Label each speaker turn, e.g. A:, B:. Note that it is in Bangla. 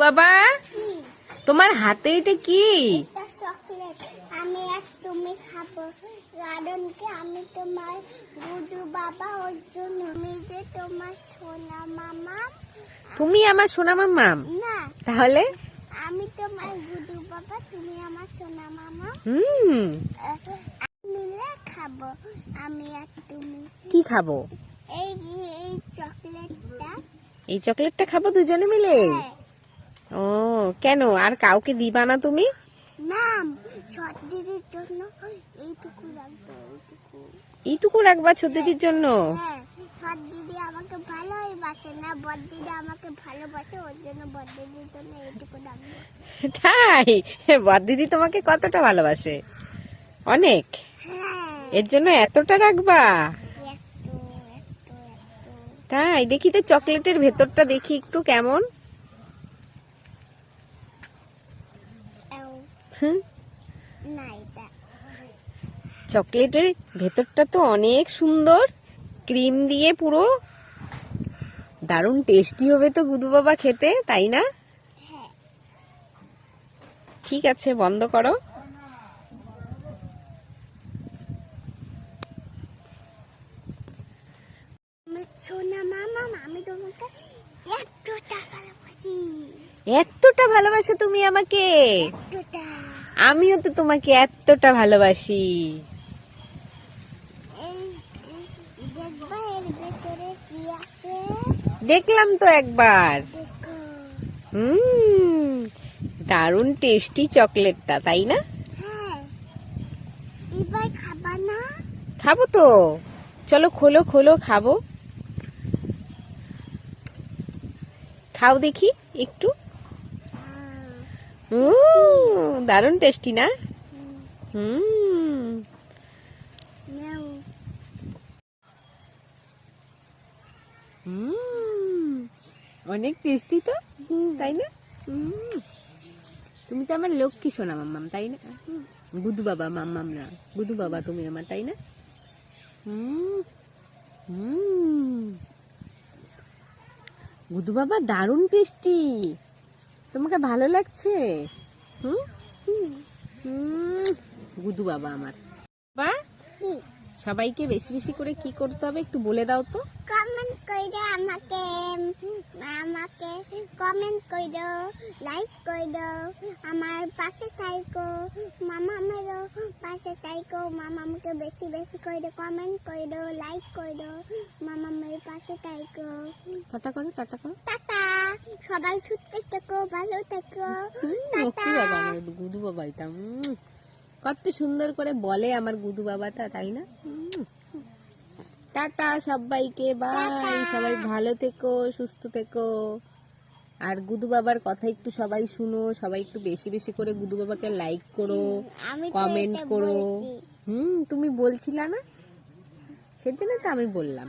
A: বাবা, তোমার হাতে এটা কি?
B: এটা চকলেট। আমি আর তুমি খাবো, কারণ কি আমি তোমার গুডু বাবা, ওর জন্য। আমি যে তোমার সোনা মামা।
A: তুমি আমার সোনা মাম্মাম?
B: না,
A: তাহলে
B: আমি তোমার গুডু বাবা, তুমি আমার সোনা মামা। মিলে খাবো আমি আর তুমি।
A: কি খাবো?
B: এই এই চকলেটটা।
A: এই চকলেটটা খাবো দুজনে মিলে?
B: হ্যাঁ।
A: ও কেন, আর কাউকে দিবা না তুমি?
B: নাম ছোট দিদির জন্য এইটুকু রাখবো, এইটুকু।
A: এইটুকু রাখবা ছোট দিদির জন্য?
B: হ্যাঁ, ছোট দিদি আমাকে ভালোই বাসে না, বড় দিদি আমাকে ভালোবাসে, ওর জন্য বড় দিদির জন্য এইটুকু রাখবো।
A: তাই? বড় দিদি তোমাকে কতটা ভালোবাসে? অনেক?
B: হ্যাঁ,
A: এর জন্য এতটা রাখবা?
B: একটু একটু একটু।
A: তাই? দেখি তো চকলেটের ভেতরটা, দেখি একটু কেমন।
B: এও,
A: হুম,
B: না এটা।
A: চকলেটের ভেতরটা তো অনেক সুন্দর, ক্রিম দিয়ে পুরো। দারুণ টেস্টি হবে তো গুদু বাবা খেতে, তাই না?
B: হ্যাঁ,
A: ঠিক আছে, বন্ধ করো।
B: আমার সোনা মামা, আমি তোমাকে এতটা ভালোবাসি,
A: এতটা ভালোবাসো তুমি আমাকে?
B: এতটা।
A: আমিও তো তোমাকে এতটা ভালোবাসি।
B: এই দেখবা এর ভেতরে কি আছে?
A: দেখলাম তো একবার।
B: দেখো।
A: দারুণ টেস্টি চকলেটটা, তাই না?
B: হ্যাঁ, এবার খাবা না?
A: খাবো তো, চলো খোলো খোলো, খাবো। খাও দেখি একটু। দারুণ টেস্টি না?
B: নাও।
A: অনেক টেস্টি তো, তাই না? তুমি তো আমার লক্ষ্মী সোনা মাম্মাম, তাই না? গুদু বাবা মাম্মাম না, গুদু বাবা তুমি আমার, তাই না? গুদু বাবা দারুণ টেস্টি। তোমাকে ভালো লাগছে? গুদু বাবা আমার। বা
B: কি?
A: সবাইকে বেশি বেশি করে কি করতে হবে একটু বলে দাও তো।
B: কমেন্ট কইরো আমাকে, আমাকে কমেন্ট কইরো, লাইক কইরো, আমার পাশে থাইকো, মামা আমারও পাশে থাইকো। মামা আমাকে বেশি বেশি কইরো, কমেন্ট কইরো, লাইক কইরো, মামা আমার পাশে থাইকো।
A: টাটা করো, টাটা করো।
B: টাটা, সবাই সুস্থ থেকো, ভালো থেকো।
A: লক্ষ্মী বাবা আমার গুদু বাবা, এটা কত সুন্দর করে বলে আমার গুদু বাবাটা, তাই না? টাটা সবাইকে, বাই। সবাই ভালো থেকো, সুস্থ থেকো। আর গুদু বাবার কথা একটু সবাই শুনো, সবাই একটু বেশি বেশি করে গুদু বাবাকে লাইক করো,
B: আমি তো
A: কমেন্ট
B: এটা
A: করো।
B: বলছি।
A: তুমি বলছিলা না, সেজন্য তো আমি বললাম।